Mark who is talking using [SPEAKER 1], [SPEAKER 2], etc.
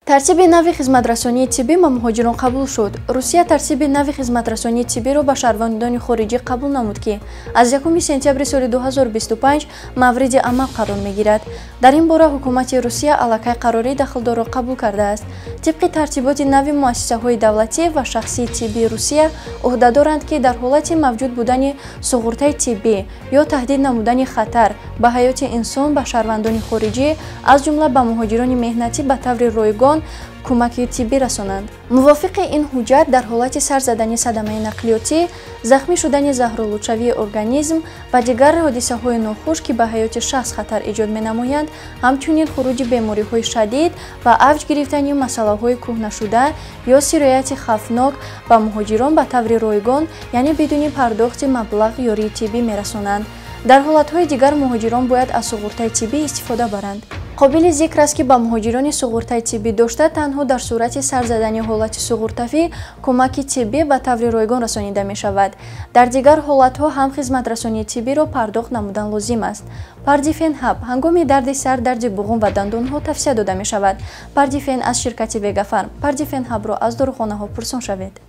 [SPEAKER 1] тартиби нави хизматрасонии тиббӣ ба муҳоҷирон қабул шуд. Русия тартиби нави хизматрасонии тиббиро ба шаҳрвандони хориҷӣ қабул намуд, ки аз 1 сентябри соли 2025 мавриди амал қарор мегирад. Дар ин бора ҳукумати Русия аллакай қарории дахлдорро қабул кардааст. Тибқи тартиботи нави муассисаҳои давлатӣ ва шахсии тиббии Русия ӯҳдадоранд, ки дар ҳолати мавҷуд будани суғуртаи тиббӣ ё таҳдид намудани хатар ба ҳаёти инсон ба шаҳрвандони хориҷӣ, аз ҷумла ба муҳоҷирони меҳнатӣ ба таври ройгон кӯмаки тиббӣ расонанд. мувофиқи ин ҳуҷҷат дар ҳолати сар задани садамаи нақлиётӣ, захмӣ шудани заҳролудшавии организм ва дигар ҳодисаҳои нохуш, ки ба ҳаёти шахс хатар эҷод менамоянд, ҳамчунин хуруҷи бемориҳои шадид ва авҷ гирифтани масъалаҳои кӯҳнашуда ё сирояти хавфнок ба муҳоҷирон ба таври ройгон, яъне бидуни пардохти маблағ ёрии тиббӣ мерасонанд. дар ҳолатҳои дигар муҳоҷирон бояд аз суғуртаи тиббӣ истифода баранд. қобили зикр аст, ки ба муҳоҷирони суғуртаи тиббӣ дошта танҳо дар сурати сар задани ҳолати суғуртавӣ кӯмаки тиббӣ ба таври ройгон расонида мешавад. дар дигар ҳолатҳо ҳам хизматрасонии тиббиро пардохт намудан лозим аст. Пардифен ҳаб ҳангоми дарди сар, дарди буғум ва дандонҳо тавсия дода мешавад. Пардифен аз ширкати Вегафарм. Пардифен ҳабро аз дорухонаҳо пурсон шавед.